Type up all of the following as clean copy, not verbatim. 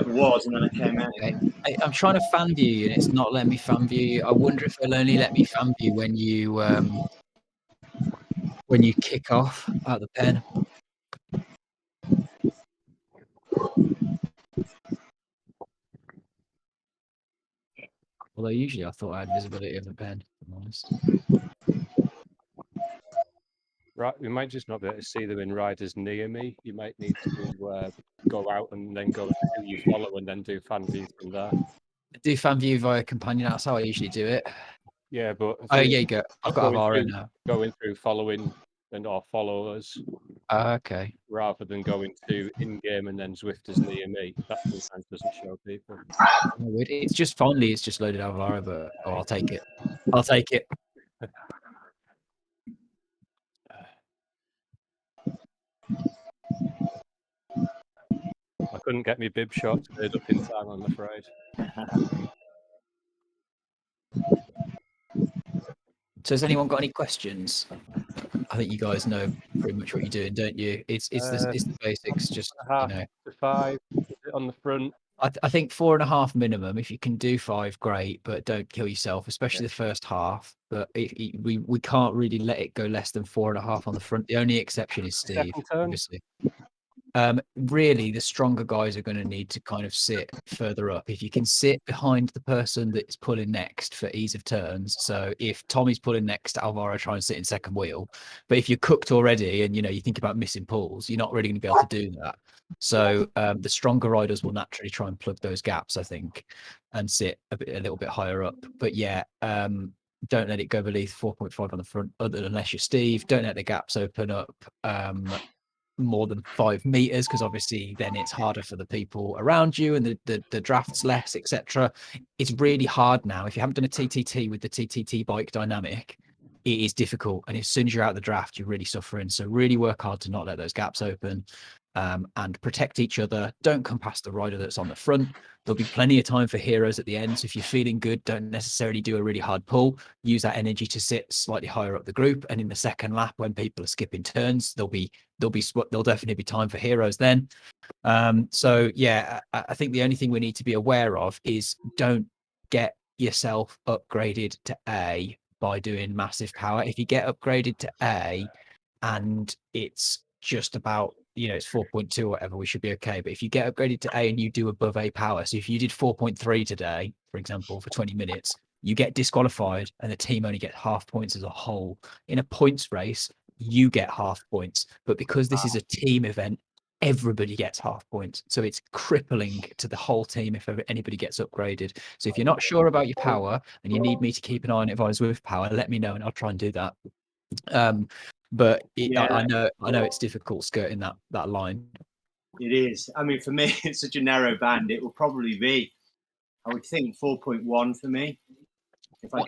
Never was, and then I came out. Okay. I'm trying to fan view and it's not letting me fan view. I wonder if it'll only let me fan view when you kick off out the pen. Although usually I thought I had visibility of the pen, if I'm honest. Right, we might just not be able to see them in riders near me. You might need to go out and then go to who you follow and then do fan view from there. Do fan view via companion. That's how I usually do it. Yeah, but Oh, yeah, you go. I've got Avara now. Going through following and or followers. Okay. Rather than going to in-game and then Zwift is near me. That sometimes doesn't show people. It's just finally, it's just loaded Avara, but I'll take it. I'll take it. I couldn't get my bib shot cleared up in time, I'm afraid. So has anyone got any questions? I think you guys know pretty much what you're doing, don't you? It's the basics, just, you know. To 5 on the front. I think 4.5 minimum. If you can do 5, great, but don't kill yourself, especially the first half. But we can't really let it go less than 4.5 on the front. The only exception is Steve, obviously. Really, the stronger guys are going to need to kind of sit further up. If you can sit behind the person that's pulling next for ease of turns. So if Tommy's pulling next, Alvaro try and sit in second wheel. But if you're cooked already and you think about missing pulls, you're not really going to be able to do that. So the stronger riders will naturally try and plug those gaps, I think, and sit a little bit higher up. But yeah, don't let it go beneath 4.5 on the front, unless you're Steve. Don't let the gaps open up more than 5 meters, because obviously then it's harder for the people around you and the draft's less, etc. It's really hard now. If you haven't done a TTT with the TTT bike dynamic, it is difficult, and as soon as you're out of the draft, you're really suffering. So really work hard to not let those gaps open, and protect each other. Don't come past the rider that's on the front. There'll be plenty of time for heroes at the end. So if you're feeling good, don't necessarily do a really hard pull. Use that energy to sit slightly higher up the group. And in the second lap, when people are skipping turns, there'll definitely be time for heroes then. So yeah, I think the only thing we need to be aware of is don't get yourself upgraded to A by doing massive power. If you get upgraded to A and it's just about, it's 4.2 or whatever, we should be okay. But if you get upgraded to A and you do above A power, so if you did 4.3 today, for example, for 20 minutes, you get disqualified and the team only get half points as a whole. In a points race, you get half points. But because this is a team event, everybody gets half points. So it's crippling to the whole team if anybody gets upgraded. So if you're not sure about your power and you need me to keep an eye on it if I was with power, let me know and I'll try and do that. But I know it's difficult skirting that line. It is. I mean, for me, it's such a narrow band. It will probably be, I would think, 4.1 for me. If I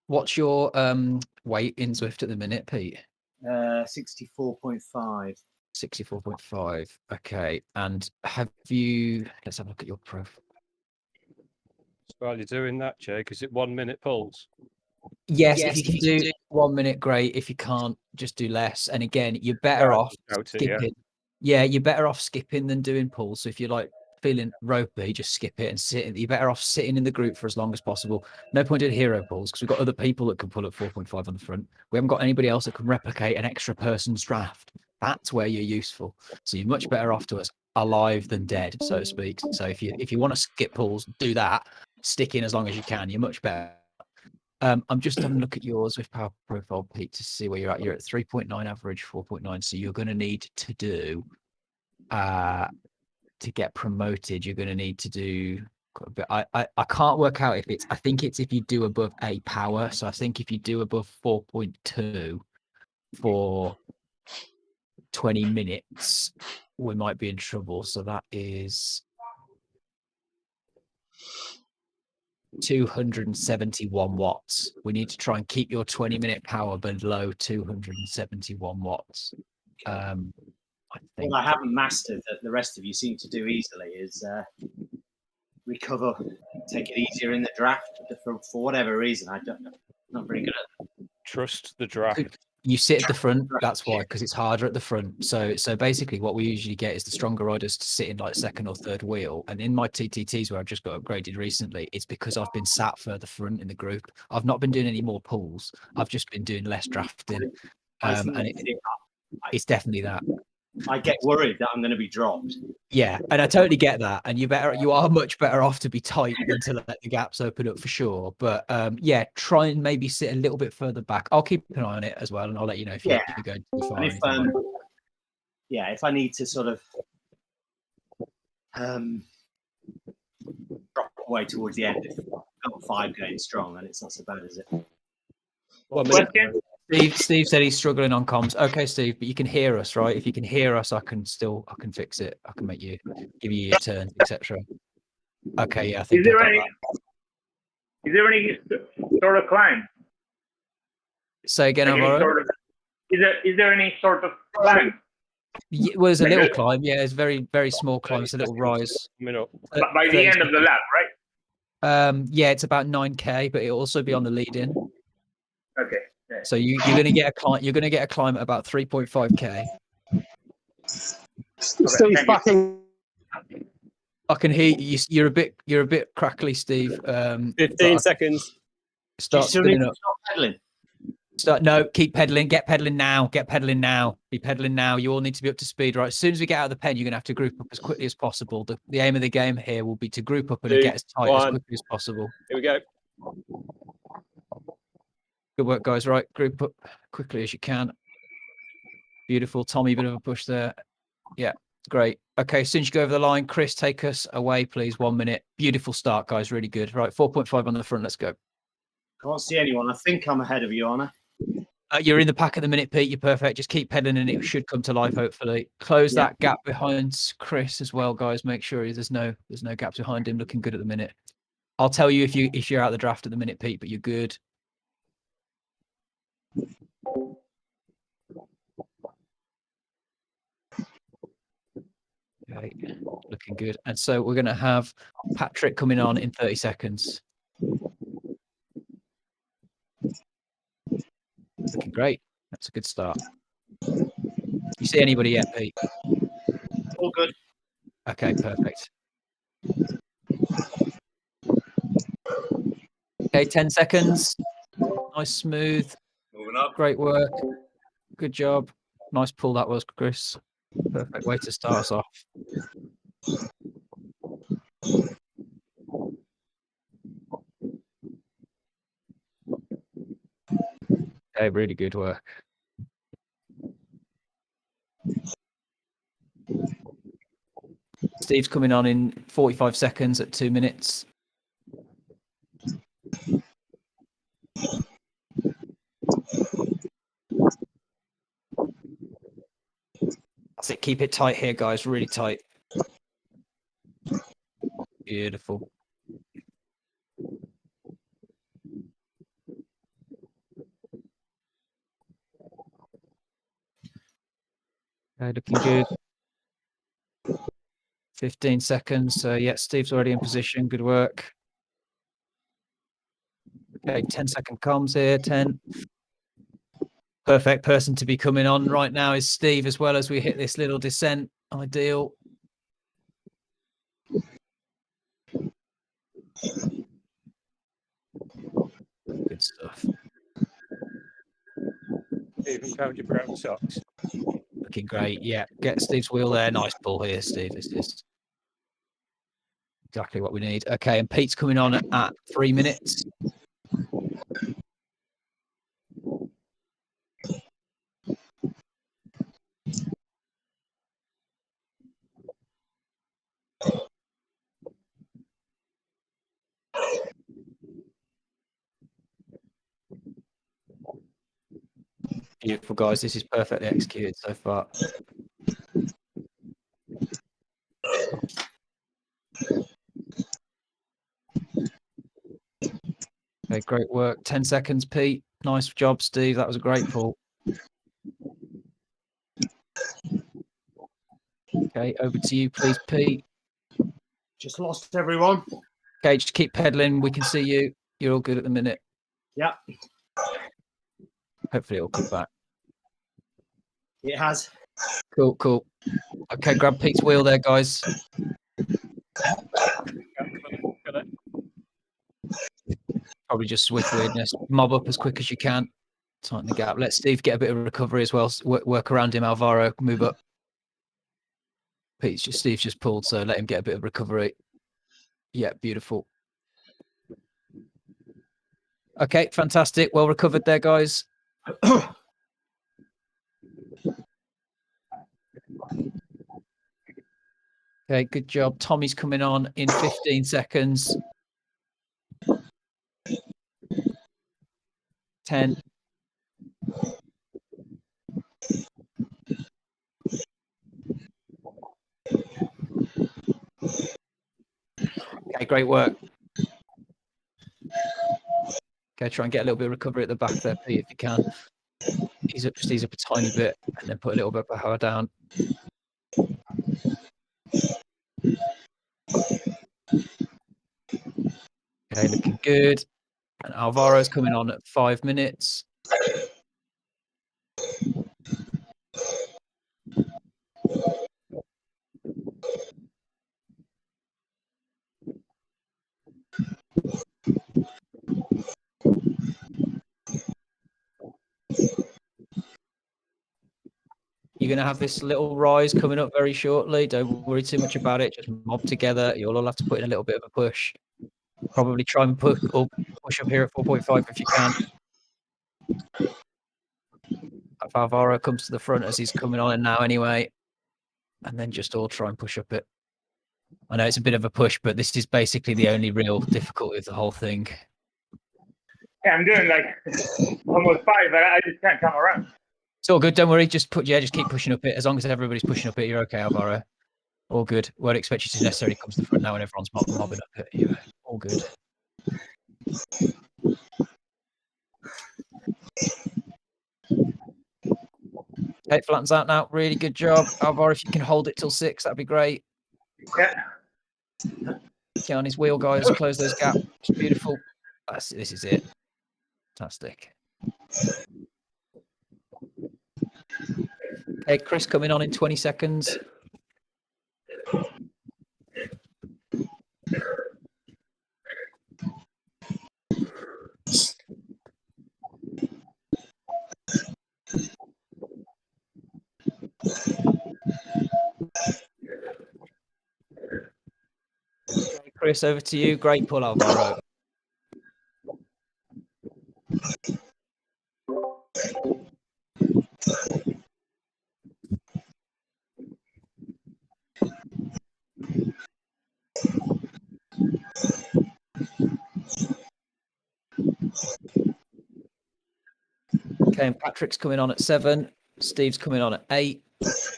what's your weight in Zwift at the minute, Pete? 64.5. 64.5. Okay. And let's have a look at your profile. While you're doing that, Jake, is it 1 minute pulls? Yes, if you can do 1 minute, great. If you can't, just do less. And again, you're better off skipping. Yeah, you're better off skipping than doing pulls. So if you're like feeling ropey, just skip it and sit. You're better off sitting in the group for as long as possible. No point in hero pulls because we've got other people that can pull at 4.5 on the front. We haven't got anybody else that can replicate an extra person's draft. That's where you're useful. So you're much better off to us alive than dead, so to speak. So if you want to skip pulls, do that. Stick in as long as you can. You're much better. I'm just having a look at yours with power profile, Pete, to see where you're at. You're at 3.9 average, 4.9. So you're going to need to do, to get promoted, you're going to need to do quite a bit. I can't work out I think it's if you do above A power. So I think if you do above 4.2 for 20 minutes, we might be in trouble. So that is 271 watts. We need to try and keep your 20-minute power below 271 watts. I think. What I haven't mastered that the rest of you seem to do easily is recover, take it easier in the draft for whatever reason. I'm not very good at that. Trust the draft. You sit at the front. That's why, because it's harder at the front. So basically, what we usually get is the stronger riders to sit in like second or third wheel. And in my TTTs where I've just got upgraded recently, it's because I've been sat further front in the group. I've not been doing any more pulls. I've just been doing less drafting. And it's definitely that. I get worried that I'm going to be dropped. Yeah, and I totally get that. And you are much better off to be tight than to let the gaps open up for sure. But yeah, try and maybe sit a little bit further back. I'll keep an eye on it as well, and I'll let you know if you're going too far. And if I need to sort of drop away towards the end, if I've got 5 going strong, then it's not so bad, is it? Steve said he's struggling on comms. Okay, Steve, but you can hear us, right? If you can hear us, I can fix it. I can make you give you your turns, etc. Okay, yeah, I think. Is there any sort of climb? Say again, Alvaro. Is there any sort of climb? Yeah, well, there's a little climb. Yeah, it's very, very small climb. It's a little rise. By the end of the lap, right? Yeah, it's about 9K, but it'll also be on the lead in. Okay. Yeah. So you're gonna get a climb. You're gonna get a climb at about 3.5K. Steve's backing. I can hear you. You're a bit crackly, Steve. 15 seconds. Start spinning up. Stop pedaling. No, keep pedaling. Get pedaling now. Get pedaling now. Be pedaling now. You all need to be up to speed, right? As soon as we get out of the pen, you're gonna have to group up as quickly as possible. The aim of the game here will be to group up and get as tight as quickly as possible. Here we go. Good work, guys. Right, group up quickly as you can. Beautiful. Tommy, bit of a push there. Yeah, great. Okay, as soon as you go over the line, Chris, take us away, please. 1 minute. Beautiful start, guys. Really good. Right, 4.5 on the front. Let's go. Can't see anyone. I think I'm ahead of you, Anna. You're in the pack at the minute, Pete. You're perfect. Just keep pedaling and it should come to life, hopefully. Close that gap behind Chris as well, guys. Make sure there's no gaps behind him. Looking good at the minute. I'll tell you if you're out of the draft at the minute, Pete, but you're good. Okay, looking good. And so we're going to have Patrick coming on in 30 seconds. Looking great. That's a good start. You see anybody yet, Pete? All good. Okay, perfect. Okay, 10 seconds. Nice, smooth. Moving up. Great work. Good job. Nice pull that was, Chris. Perfect way to start us off. Okay, really good work. Steve's coming on in 45 seconds at 2 minutes. That's it. Keep it tight here, guys. Really tight. Beautiful. Okay, looking good. 15 seconds. Yeah, Steve's already in position. Good work. Okay, 10-second comms here. 10. Perfect person to be coming on right now is Steve, as well as we hit this little descent. Ideal. Good stuff. Even found your brown socks. Looking great. Yeah, get Steve's wheel there. Nice pull here, Steve. It's just exactly what we need. Okay, and Pete's coming on at 3 minutes. Beautiful, guys. This is perfectly executed so far. Okay, great work. 10 seconds, Pete. Nice job, Steve. That was a great pull. Okay, over to you, please, Pete. Just lost everyone. Okay, just keep pedaling. We can see you. You're all good at the minute. Yeah. Hopefully it'll come back. It has. Cool. Okay, grab Pete's wheel there, guys. Probably just swift weirdness. Mob up as quick as you can. Tighten the gap. Let Steve get a bit of recovery as well. Work around him, Alvaro. Move up. Steve's just pulled, so let him get a bit of recovery. Yeah, beautiful. Okay, fantastic. Well recovered there, guys. Okay, good job. Tommy's coming on in 15 seconds. 10. Okay, great work. Okay, try and get a little bit of recovery at the back there, Pete, if you can. Ease up a tiny bit and then put a little bit of power down. Okay, looking good. And Alvaro's coming on at 5 minutes. You're going to have this little rise coming up very shortly. Don't worry too much about it. Just mob together. You'll all have to put in a little bit of a push. Probably try and push up here at 4.5 if you can. If Alvaro comes to the front as he's coming on now anyway. And then just all try and push up it. I know it's a bit of a push, but this is basically the only real difficulty of the whole thing. Yeah, I'm doing like almost 5, but I just can't come around. It's all good. Don't worry. Just keep pushing up it. As long as everybody's pushing up it, you're okay, Alvaro. All good. Won't expect you to necessarily come to the front now when everyone's mobbing up it. You're all good. Okay, flattens out now. Really good job, Alvaro. If you can hold it till 6, that'd be great. Yeah. Get on his wheel, guys. Close those gaps. Beautiful. This is it. Fantastic. Okay, Chris coming on in 20 seconds. Okay, Chris, over to you. Great pull, Alvaro. Okay, and Patrick's coming on at 7. Steve's coming on at 8.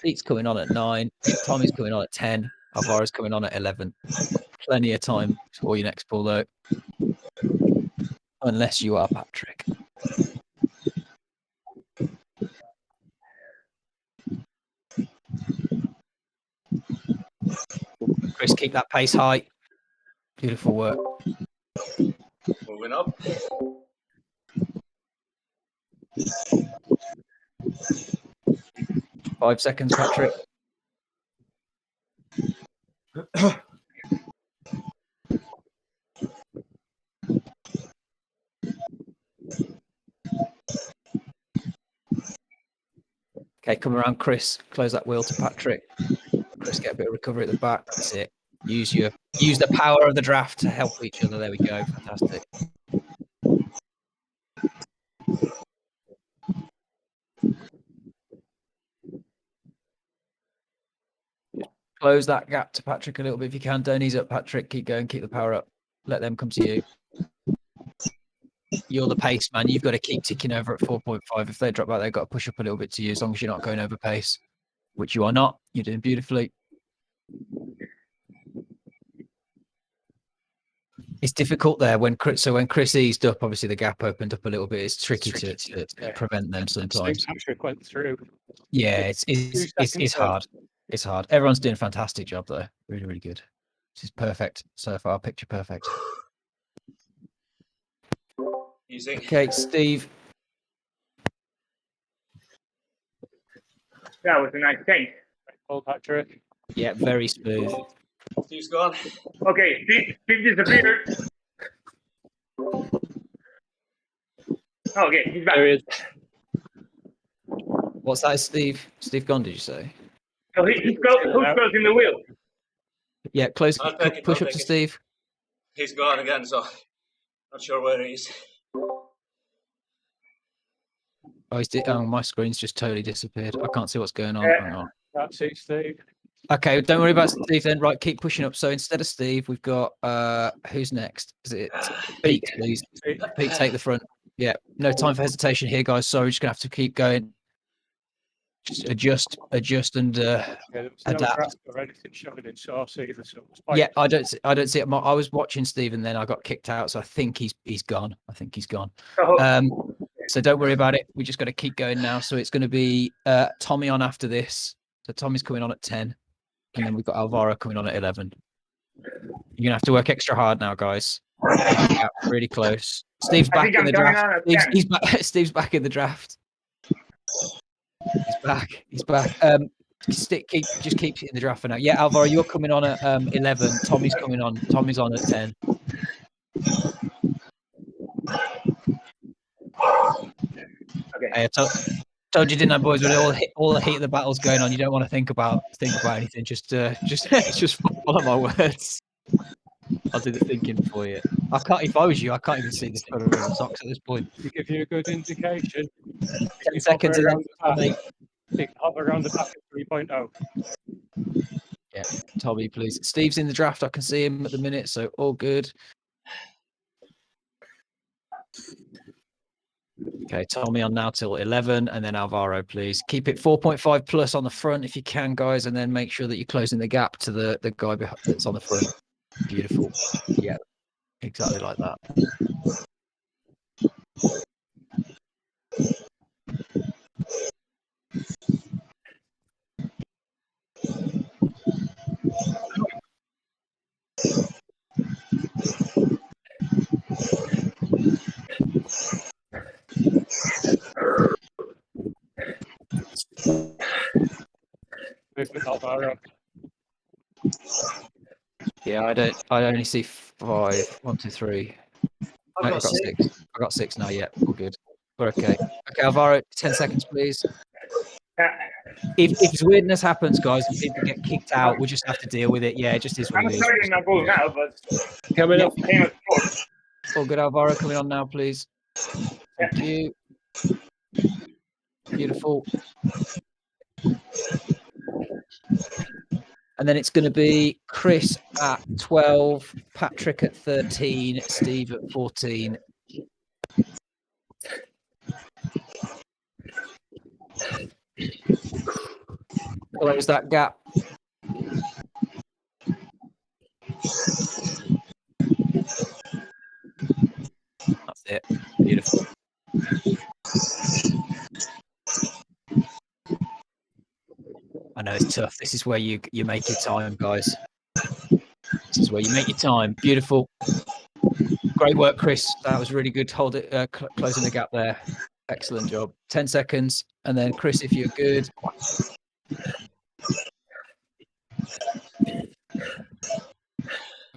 Pete's coming on at 9. Tommy's coming on at 10. Alvaro's coming on at 11. Plenty of time for your next pull, though. Unless you are Patrick. Chris, keep that pace high. Beautiful work. Moving up. Five seconds, Patrick. Okay, come around, Chris. Close that wheel to Patrick. Chris, get a bit of recovery at the back. That's it. Use the power of the draft to help each other. There we go. Fantastic. Close that gap to Patrick a little bit if you can. Don't ease up, Patrick. Keep going. Keep the power up. Let them come to you. You're the pace man. You've got to keep ticking over at 4.5. If they drop back, they've got to push up a little bit to you as long as you're not going over pace, which you are not. You're doing beautifully. It's difficult there when Chris eased up, obviously the gap opened up a little bit. It's tricky to prevent them sometimes. Patrick went through. Yeah, it's hard. It's hard. Everyone's doing a fantastic job though. Really, really good. This is perfect so far. Picture perfect. Easy. Okay, Steve. That was a nice change. Paul Patrick. Yeah, very smooth. Steve's gone. Okay, Steve disappeared. Okay, he's back. There he is. What's that, Steve? Steve gone, did you say? So who's closing the wheel? Yeah, close. I'll take it, Push I'll up to take it. Steve. He's gone again, so not sure where he is. Oh, oh, my screen's just totally disappeared. I can't see what's going on. Hang on. That's it, Steve. Okay, don't worry about Steve then. Right, keep pushing up. So instead of Steve, we've got who's next? Is it Pete, please? Pete, take the front. Yeah, no time for hesitation here, guys. Sorry, just gonna have to keep going. Just adjust, and adapt. Or anything showing in source either, so Yeah, I don't see it. I was watching Steve, and then I got kicked out, so I think he's gone. I think he's gone. So don't worry about it. We just got to keep going now. So it's going to be Tommy on after this. So Tommy's coming on at 10, and then we've got Alvaro coming on at 11. You're gonna have to work extra hard now, guys. Yeah, really close. Steve's back in the draft. Steve's back in the draft. He's back. Just keep in the draft for now. Yeah, Alvaro, you're coming on at 11. Tommy's coming on. Tommy's on at 10. Okay. I told you, didn't I, boys? With all the heat of the battle's going on, you don't want to think about anything. Just follow my words. I'll do the thinking for you. I can't. If I was you, I can't even see the colour of the socks at this point. to give you a good indication. 10 seconds around and then you can hover around the back at 3.0. Yeah, Tommy, please. Steve's in the draft. I can see him at the minute, so all good. Okay, Tommy on now till 11, and then Alvaro, please. Keep it 4.5 plus on the front if you can, guys, and then make sure that you're closing the gap to the guy that's on the front. Beautiful. Yeah, exactly like that. Movement Alvaro. Yeah, I only see 5. 1, 2, 3. I've got 6. I've got 6 now. Yeah, all good. We're okay. Okay, Alvaro, 10 seconds, please. If weirdness happens, guys, and people get kicked out, we'll just have to deal with it. Yeah, it just is what I'm it is. starting my ball now, but Coming up. All good, Alvaro, coming on now, please. Thank you. Beautiful. And then it's going to be Chris at 12, Patrick at 13, Steve at 14. Close that gap. That's it. Beautiful. I know it's tough. This is where you make your time, guys. This is where you make your time. Beautiful. Great work, Chris. That was really good. Hold it, closing the gap there. Excellent job. 10 seconds. And then Chris, if you're good.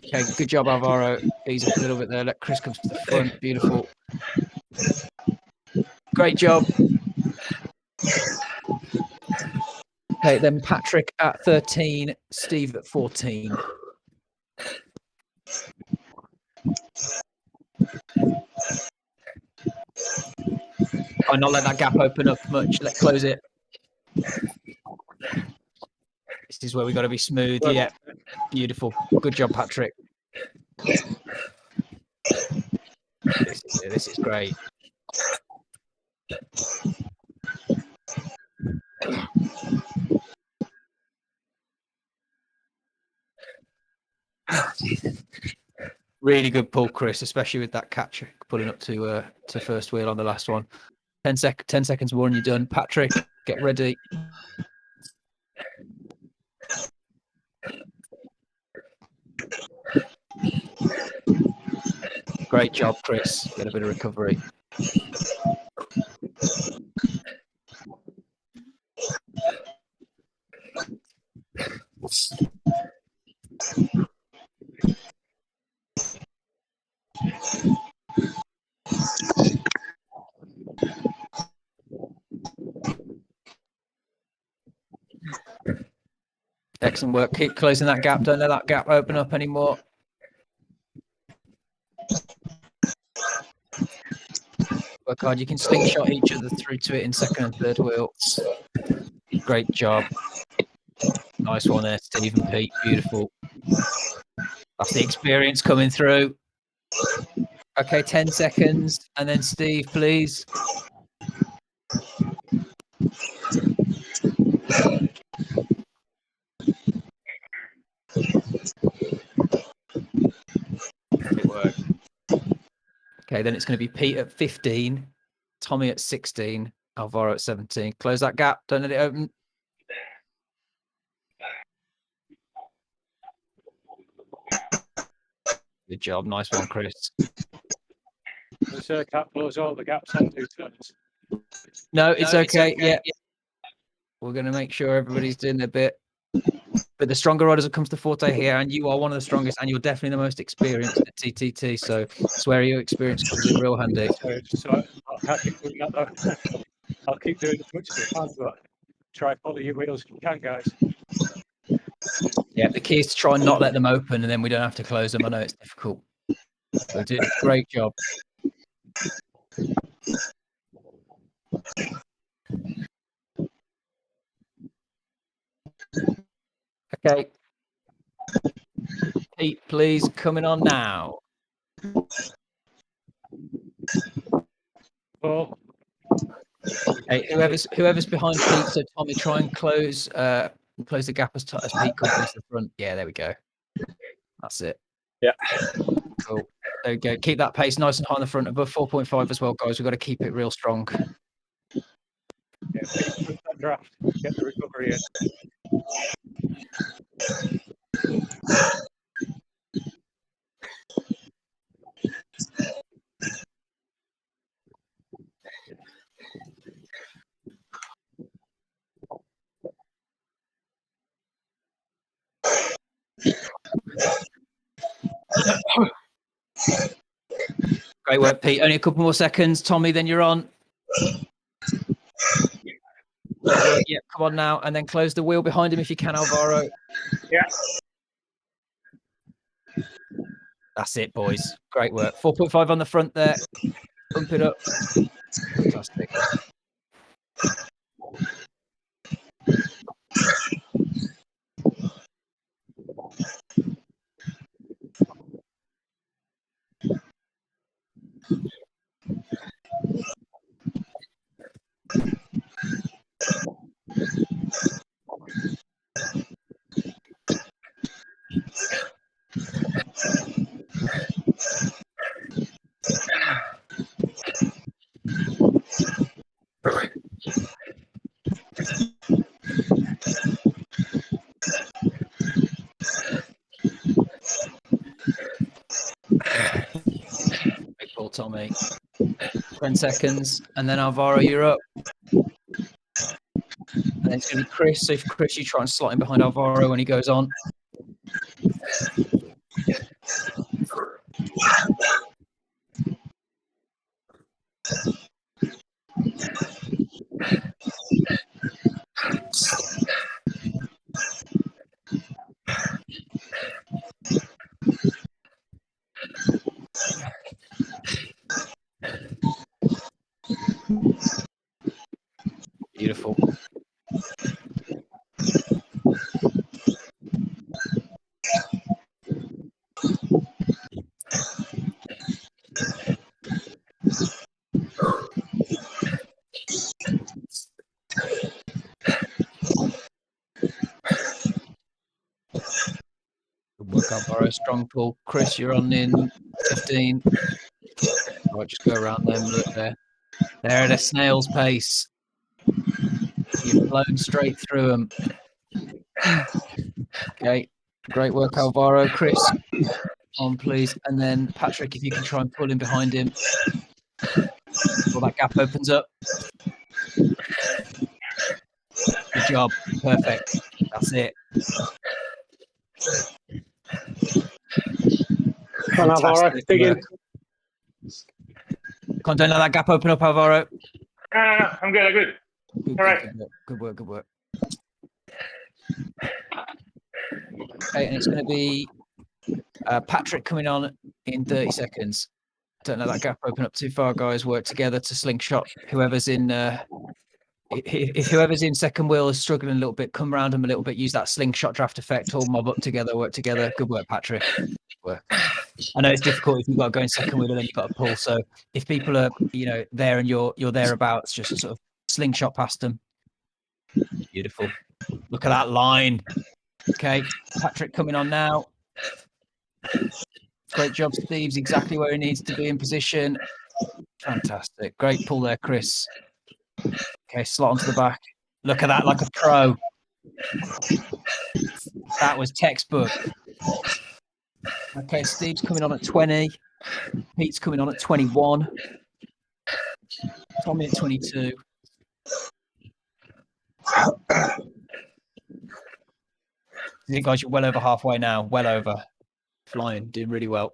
Okay, good job, Alvaro. Ease up a little bit there. Let Chris come to the front. Beautiful. Great job. Okay, then Patrick at 13, Steve at 14. I'll not let that gap open up much. Let's close it. This is where we got to be smooth. Yeah, beautiful. Good job, Patrick. This is great. Really good pull, Chris, especially with that catch pulling up to first wheel on the last one. 10 seconds more and you're done. Patrick, get ready. Great job, Chris. Get a bit of recovery. Excellent work. Keep closing that gap. Don't let that gap open up anymore. Work hard. You can slingshot each other through to it in second and third wheel. Great job. Nice one there, Steve and Pete. Beautiful. That's the experience coming through. Okay, 10 seconds. And then Steve, please. Great work. Okay, then it's going to be Pete at 15, Tommy at 16, Alvaro at 17. Close that gap. Don't let it open. Good job. Nice one, Chris. Can't close all the gaps on 2 turns. No, it's okay. Yeah. We're going to make sure everybody's doing their bit. But the stronger riders have come to the forte here, and you are one of the strongest, and you're definitely the most experienced at TTT. So it's where your experience comes in real handy. So I'll keep doing that though. I'll keep doing as much as I can, but try follow your wheels if you can, guys. Yeah, the key is to try and not let them open, and then we don't have to close them. I know it's difficult. But did a great job. Okay. Pete, please, coming on now. Well, Hey, whoever's behind Pete, so Tommy, try and close the gap as Pete comes into the front. Yeah, there we go. That's it. Yeah. Cool. There we go. Keep that pace nice and high in the front, above 4.5 as well, guys. We've got to keep it real strong. yeah, Pete, push that draft. Get the recovery in. Great work, Pete. Only a couple more seconds. Tommy, then you're on. Great work. Yeah, come on now. And then close the wheel behind him if you can, Alvaro. Yeah. That's it, boys. Great work. 4.5 on the front there. Pump it up. Fantastic. Big ball, Tommy. 10 seconds, and then Alvaro, you're up. And then it's going to be Chris. So if Chris, you try and slot in behind Alvaro when he goes on. Beautiful. Good work, Alvaro. Strong pull. Chris, you're on in 15. Right, just go around them. Look there. They're at a snail's pace. You've blown straight through them. Okay. Great work, Alvaro. Chris, on please. And then Patrick, if you can try and pull in behind him. Well, that gap opens up. Good job. Perfect. That's it. Come on, Alvaro. Dig in. Don't let that gap open up, Alvaro. No, I'm good. I'm good. Good, All right. Good work. Good work. Okay, and it's going to be Patrick coming on in 30 seconds. Don't let that gap open up too far, guys. Work together to slingshot whoever's in. If whoever's in second wheel is struggling a little bit, come around them a little bit. Use that slingshot draft effect. All mob up together. Work together. Good work, Patrick. Work. I know it's difficult if you've got to go in second wheel and then you've got to pull. So if people are, there and you're thereabouts, just sort of slingshot past them. Beautiful. Look at that line. Okay, Patrick coming on now. Great job, Steve's exactly where he needs to be in position. Fantastic. Great pull there, Chris. Okay, slot onto the back. Look at that, like a pro. That was textbook. Okay, Steve's coming on at 20. Pete's coming on at 21. Tommy at 22. You guys, you're well over halfway now. Well over. Flying, doing really well.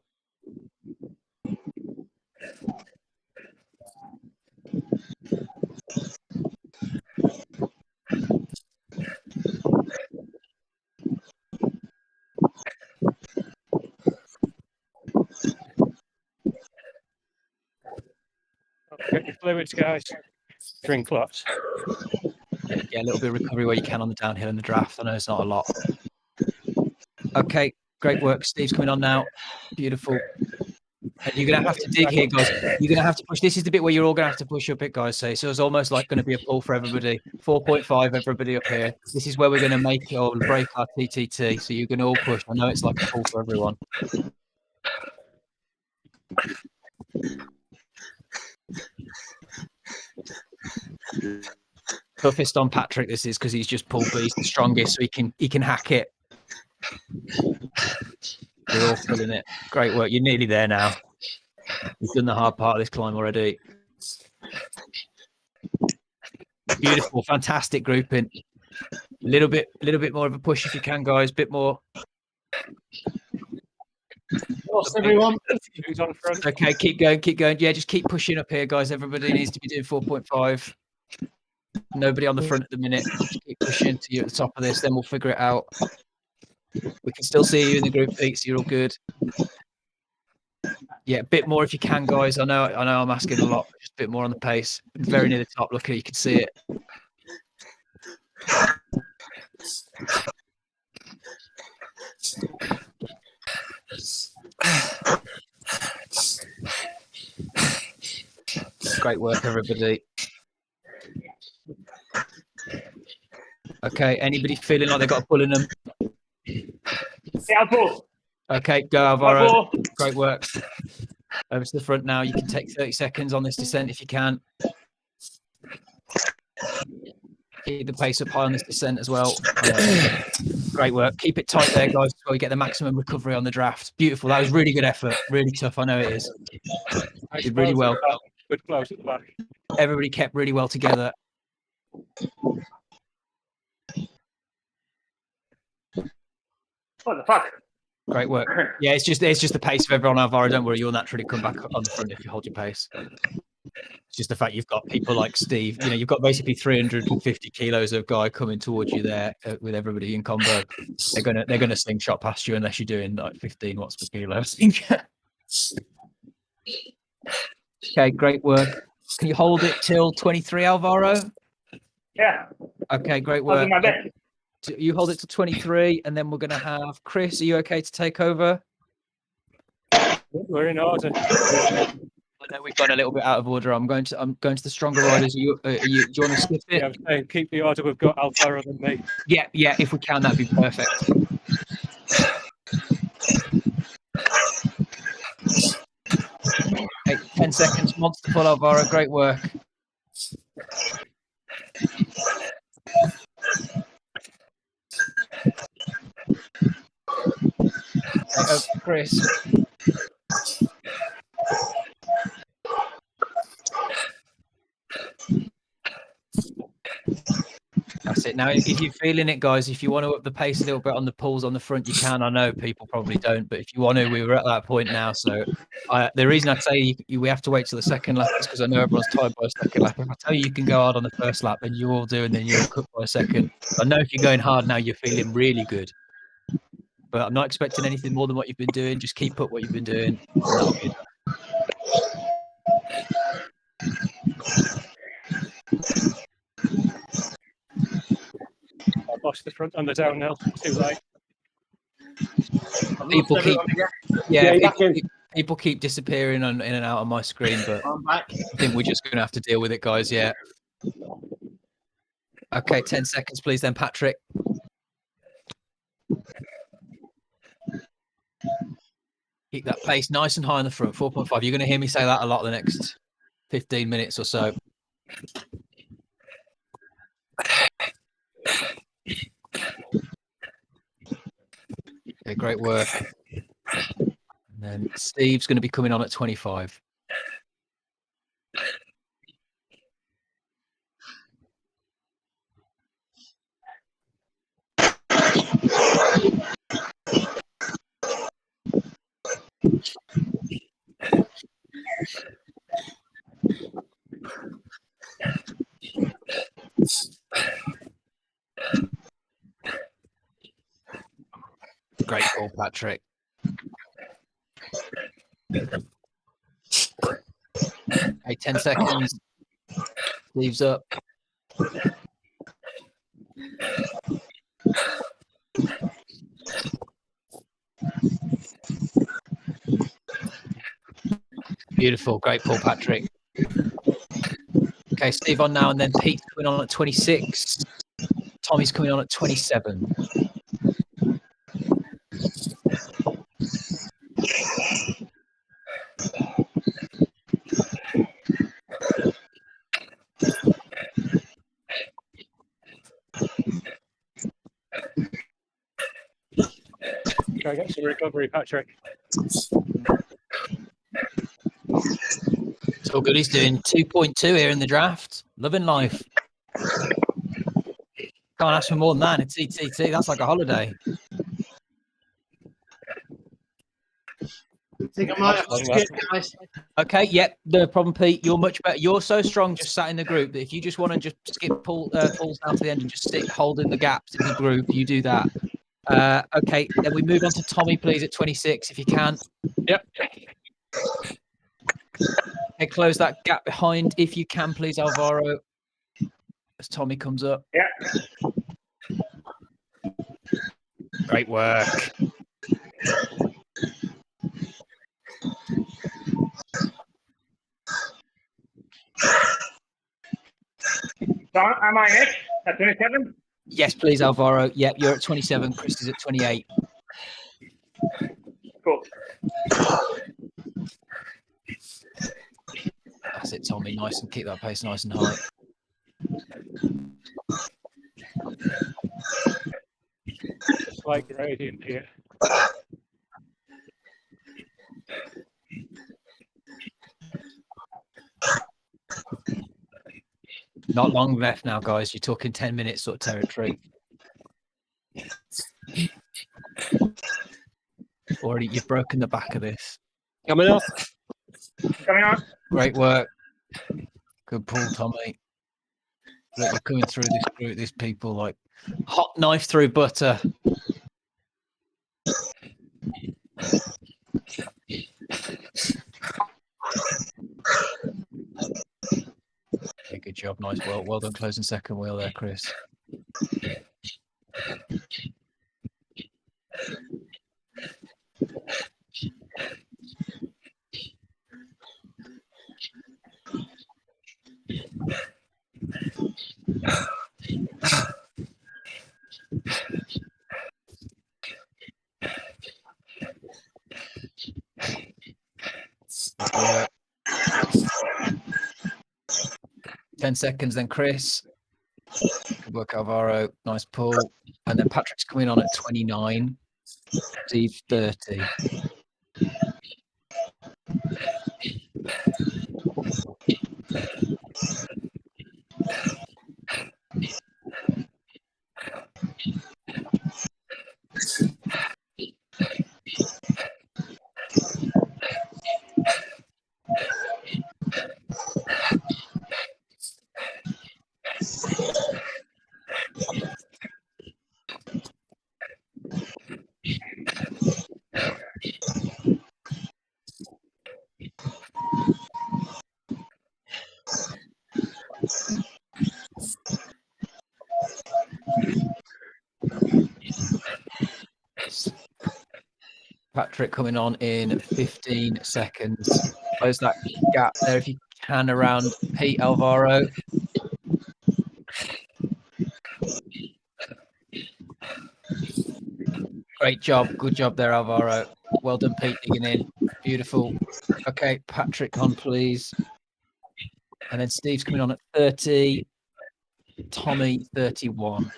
Get your fluids, guys. Drink lots. Yeah, a little bit of recovery where you can on the downhill and the draft. I know it's not a lot. Okay, great work. Steve's coming on now. Beautiful. And you're going to have to dig here, guys. You're going to have to push. This is the bit where you're all going to have to push up it, guys. So it's almost like going to be a pull for everybody. 4.5, everybody up here. This is where we're going to make or break our TTT. So you're going to all push. I know it's like a pull for everyone. Toughest on Patrick this is because he's just pulled, but he's the strongest, so he can hack it. You're all feeling it. Great work. You're nearly there now. You've done the hard part of this climb already. Beautiful, fantastic grouping. A little bit more of a push if you can, guys. Bit more. Lost everyone. Who's on front? Okay, keep going. Yeah, just keep pushing up here, guys. Everybody needs to be doing 4.5. Nobody on the front at the minute. Just keep pushing to you at the top of this, then we'll figure it out. We can still see you in the group, Pete, so you're all good. Yeah, a bit more if you can, guys. I know I'm asking a lot, but just a bit more on the pace. Very near the top. Look, you can see it. Great work, everybody. Okay, anybody feeling like they've got a pull in them? Yeah, I'll pull. Okay, go Alvaro. Great work. Over to the front now. You can take 30 seconds on this descent if you can. Keep the pace up high on this descent as well. Great work. Keep it tight there, guys, so we get the maximum recovery on the draft. Beautiful. That was really good effort. Really tough. I know it is. Did really well. Good close at the back. Everybody kept really well together. What the fuck? Great work. Yeah, it's just the pace of everyone, Alvaro. Don't worry, you'll naturally come back on the front if you hold your pace. It's just the fact you've got people like Steve. You've got basically 350 kilos of guy coming towards you there with everybody in combo. They're gonna slingshot past you unless you're doing like 15 watts per kilo. I think. Okay, great work. Can you hold it till 23, Alvaro? Yeah. Okay, great I'll do work. my best. You hold it to 23, and then we're going to have Chris. Are you okay to take over? We're in order. I know we've gone a little bit out of order. I'm going to the stronger riders. Do you want to skip it? Yeah, I'm saying keep the order. We've got Alvaro and me. Yeah. If we can, that'd be perfect. Okay, 10 seconds. Monster pull, Alvaro. Great work. Chris. That's it. Now, if you're feeling it, guys, if you want to up the pace a little bit on the pulls on the front, you can. I know people probably don't, but if you want to, we were at that point now. So the reason I'd say we have to wait till the second lap is because I know everyone's tired by a second lap. If I tell you can go hard on the first lap, and you all do, and then you're cooked by a second. I know if you're going hard now, you're feeling really good. but I'm not expecting anything more than what you've been doing. Just keep up what you've been doing. That'll be enough. I lost the front on the downhill. Too late. People keep, Yeah, people keep disappearing in and out of my screen, but I'm back. I think we're just going to have to deal with it, guys. Yeah. Okay, 10 seconds, please, then, Patrick. Keep that pace nice and high in the front, 4.5. You're going to hear me say that a lot the next 15 minutes or so. Okay, great work. And then Steve's going to be coming on at 25. Great call, Patrick. Hey, 10 seconds. Steve's up. Beautiful. Great pull, Patrick. Okay, Steve on now, and then Pete's coming on at 26. Tommy's coming on at 27. Try and get some recovery, Patrick. It's all good. He's doing 2.2 here in the draft. Loving life. Can't ask for more than that in a TTT. That's like a holiday. I think I might have to skip, guys. Okay, yep, no problem, Pete. You're much better. You're so strong just sat in the group that if you just want to just skip pulls down to the end and just sit holding the gaps in the group, you do that. Okay, then we move on to Tommy, please, at 26, if you can. Yep. Okay, close that gap behind, if you can, please, Alvaro. As Tommy comes up. Yeah. Great work. So am I next at 27? Yes, please, Alvaro. Yep, you're at 27. Chris is at 28. Cool. That's it, Tommy. Nice, and keep that pace nice and high. Slight gradient here. Not long left now, guys. You're talking 10 minutes sort of territory. Already, you've broken the back of this. Coming up. Coming on. Great work. Good pull, Tommy. Look, you're coming through this group. These people like hot knife through butter. Yeah, good job. Nice. Well done closing second wheel there, Chris. Yeah. 10 seconds, then Chris. Good work, Alvaro. Nice pull. And then Patrick's coming on at 29. Steve, 30. Patrick coming on in 15 seconds. Close that gap there if you can around Pete Alvaro. Great job. Good job there, Alvaro. Well done, Pete, digging in. Beautiful. Okay, Patrick on, please. And then Steve's coming on at 30. Tommy, 31.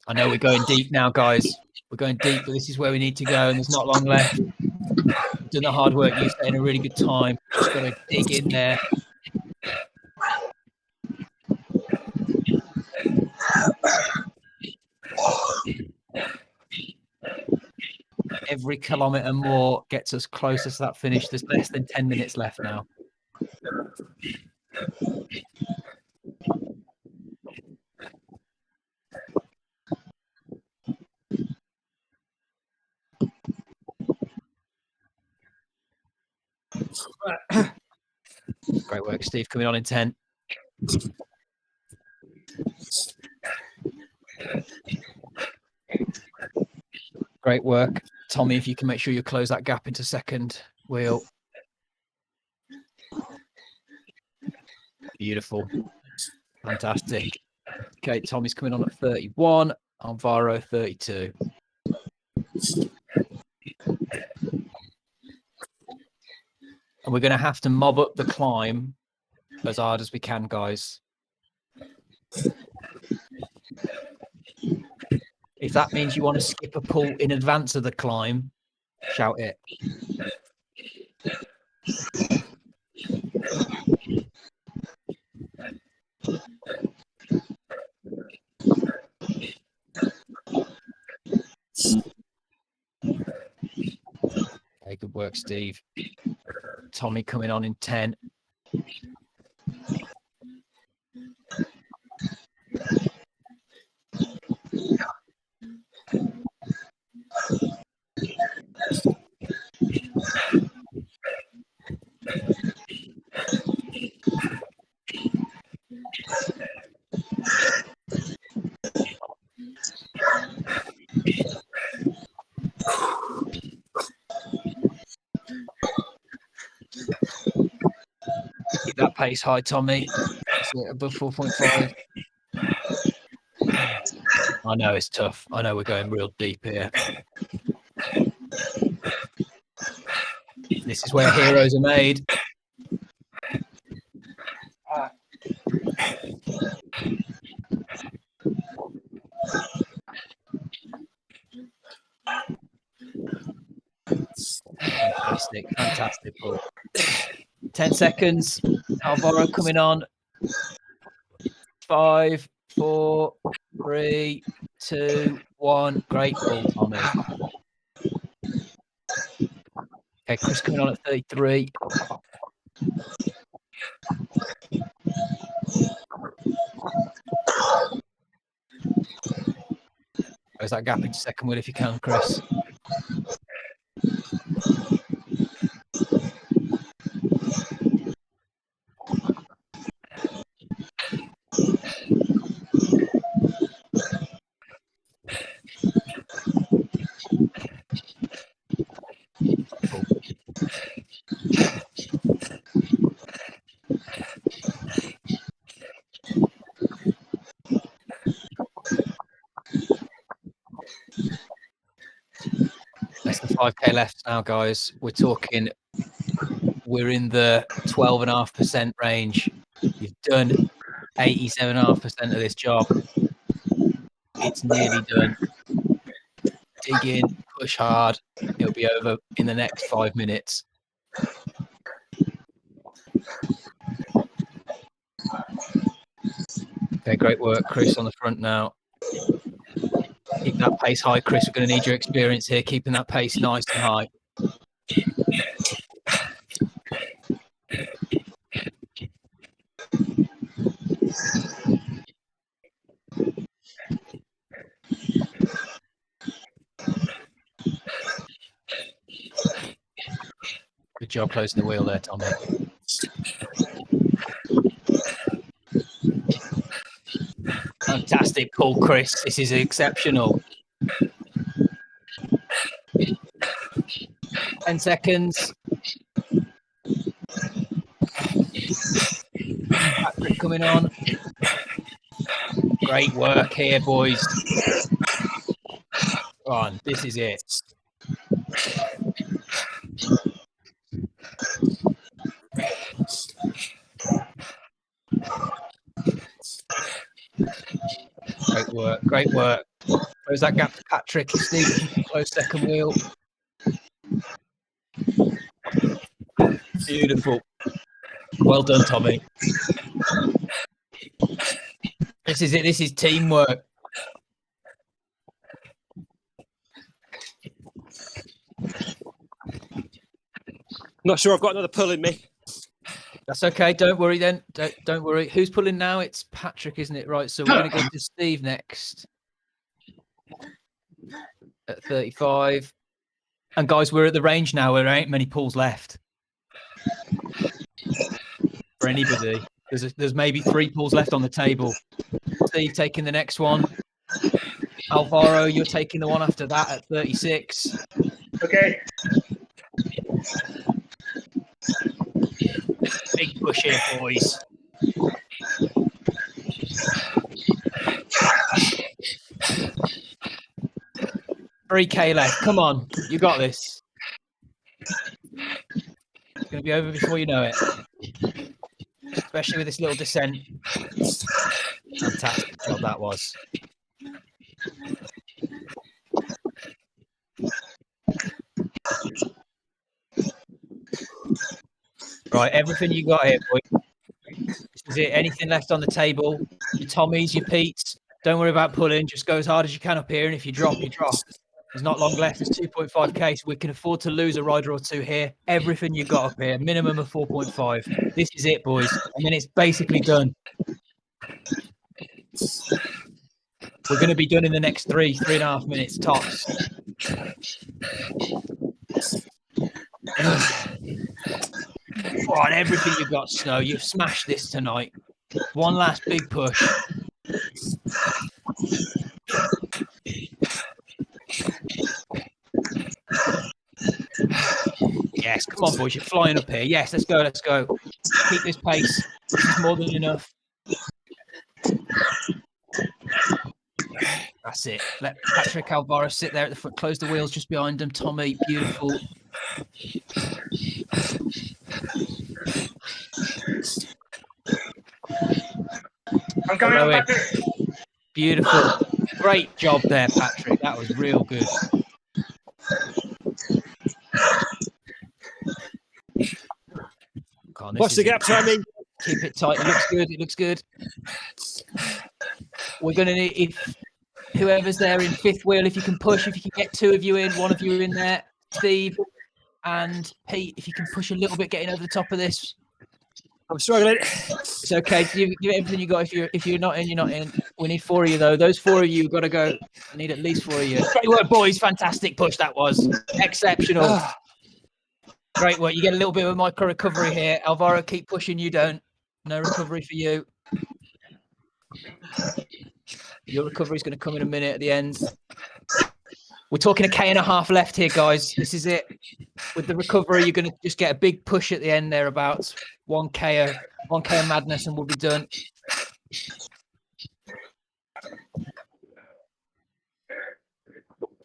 I know we're going deep now, guys. We're going deep, but this is where we need to go, and there's not long left. You've done the hard work. You're setting a really good time. Just got to dig in there. Every kilometre more gets us closer to that finish. There's less than 10 minutes left now. Great work, Steve, coming on in 10. Great work. Tommy, if you can make sure you close that gap into second wheel. Beautiful. Fantastic. Okay, Tommy's coming on at 31. Alvaro, 32. And we're going to have to mob up the climb as hard as we can, guys. If that means you want to skip a pull in advance of the climb, shout it. Okay, good work, Steve. Tommy coming on in 10. Keep that pace high, Tommy. Above 4.5. I know it's tough. I know we're going real deep here. This is where heroes are made. Fantastic, fantastic pull. 10 seconds. Alvaro coming on. 5, 4, 3, 2, 1. Great pull, Tommy. Okay, Chris coming on at 33. Close that gap into second wheel if you can, Chris. Less than 5k left now, guys. We're talking, we're in the 12.5% range. You've done 87.5% of this job. It's nearly done. Dig in, push hard. It'll be over in the next 5 minutes. Okay, great work, Chris, on the front now. Keep that pace high, Chris. We're going to need your experience here, keeping that pace nice and high. Good job closing the wheel there, Tommy. Fantastic pull, Chris. This is exceptional. 10 seconds. Patrick coming on. Great work here, boys. Go on, this is it. Great work, great work. Close that gap to Patrick. Steve, if you can close second wheel. Beautiful. Well done, Tommy. This is it. This is teamwork. Not sure I've got another pull in me. That's okay. Don't worry then. Don't worry. Who's pulling now? It's Patrick, isn't it? Right. So we're going to go to Steve next at 35. And guys, we're at the range now where there ain't many pulls left for anybody. There's maybe 3 pulls left on the table. Steve taking the next one. Alvaro, you're taking the one after that at 36. Okay. Big push here, boys. $3K left. Come on, you got this. It's going to be over before you know it. Especially with this little descent. Fantastic job that was. Right, everything you got here, boy. This is it. Anything left on the table? Your Tommies, your Petes. Don't worry about pulling. Just go as hard as you can up here. And if you drop, you drop. There's not long left. There's 2.5K. So we can afford to lose a rider or two here. Everything you got up here, minimum of 4.5. This is it, boys. And then it's basically done. We're going to be done in the next 3.5 minutes tops. Go on, everything you've got, Snow. You've smashed this tonight. One last big push. Yes, come on, boys. You're flying up here. Yes, let's go. Let's go. Keep this pace. This is more than enough. That's it. Let Patrick Alvaro sit there at the front. Close the wheels just behind him. Tommy, beautiful. I'm coming on, Patrick. Beautiful. Great job there, Patrick. That was real good. What's the gap timing? Keep it tight. It looks good. It looks good. We're going to need, if whoever's there in fifth wheel, if you can push, if you can get 2 of you in, 1 of you in there, Steve and Pete, if you can push a little bit, getting over the top of this. I'm struggling. It's okay. Give everything you got. If you're not in, you're not in. We need 4 of you though. Those 4 of you got to go. I need at least 4 of you. Great work, boys. Fantastic push that was. Exceptional. Great work. You get a little bit of a micro recovery here. Alvaro, keep pushing. You don't. No recovery for you. Your recovery is going to come in a minute at the end. We're talking 1.5K left here, guys. This is it. With the recovery, you're going to just get a big push at the end thereabouts. 1K of madness, and we'll be done.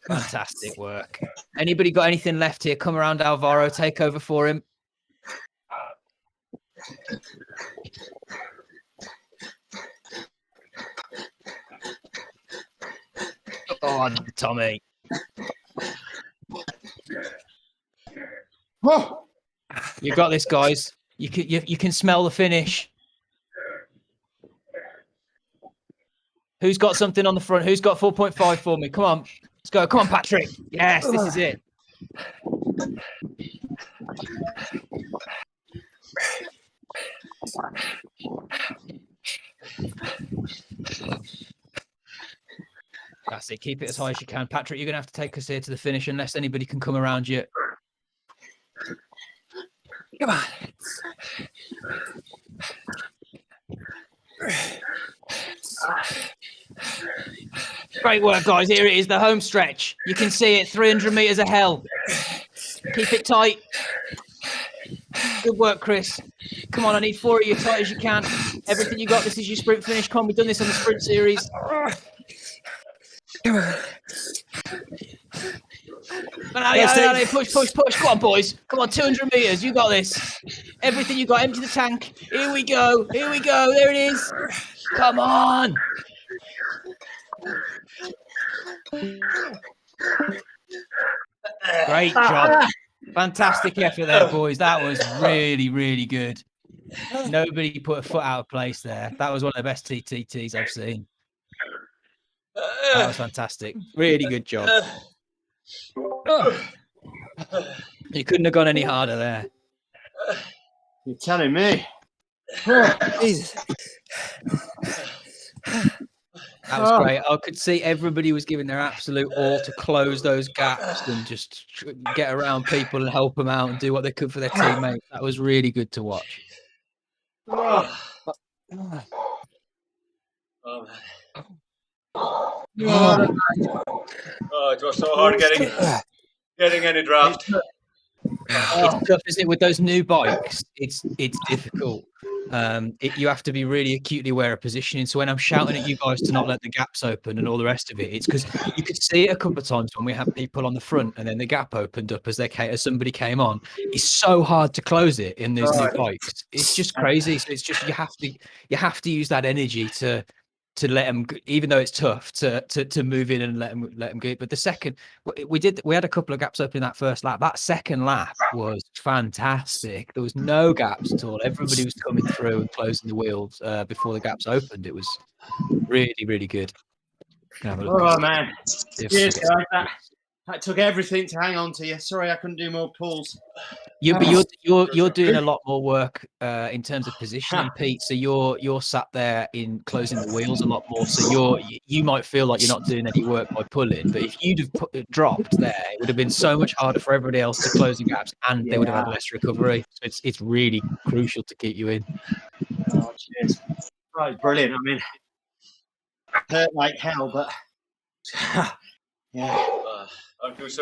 Fantastic work. Anybody got anything left here? Come around, Alvaro. Take over for him. Go on, Tommy. You got this, guys. You can smell the finish. Who's got something on the front? Who's got 4.5 for me? Come on. Let's go. Come on, Patrick. Yes, this is it. That's it. Keep it as high as you can. Patrick, you're going to have to take us here to the finish unless anybody can come around you. Come on. Great work, guys. Here it is, the home stretch. You can see it, 300 meters of hell. Keep it tight. Good work, Chris. Come on, I need 4 of you tight as you can. Everything you got, this is your sprint finish. Come on, we've done this on the sprint series. Come on. Push. Come on, boys. Come on, 200 meters. You got this. Everything you got, empty the tank. Here we go. There it is. Come on. Great job. Fantastic effort there, boys. That was really, really good. Nobody put a foot out of place there. That was one of the best TTTs I've seen. That was fantastic. Really good job. You couldn't have gone any harder there. You're telling me. Jesus. That was great. I could see everybody was giving their absolute all to close those gaps and just get around people and help them out and do what they could for their teammates. That was really good to watch. Oh, it was so hard getting any draft. It's tough, isn't it? With those new bikes, it's difficult. You have to be really acutely aware of positioning. So when I'm shouting at you guys to not let the gaps open and all the rest of it, it's because you could see it a couple of times when we had people on the front and then the gap opened up as somebody came on. It's so hard to close it in these new bikes. It's just crazy. So it's just you have to use that energy to let them, even though it's tough to move in and let them go. But the second we had a couple of gaps open in that first lap. That second lap was fantastic. There was no gaps at all. Everybody was coming through and closing the wheels before the gaps opened. It was really, really good. Oh man, cheers, guys. That took everything to hang on to you. Sorry, I couldn't do more pulls. But you're doing a lot more work in terms of positioning, Pete. So you're sat there in closing the wheels a lot more. So you might feel like you're not doing any work by pulling, but if you'd have dropped there, it would have been so much harder for everybody else to close the gaps, and they would have had less recovery. So it's really crucial to keep you in. Oh, cheers! Right, brilliant. I mean, hurt like hell, but yeah. Thank you, sir.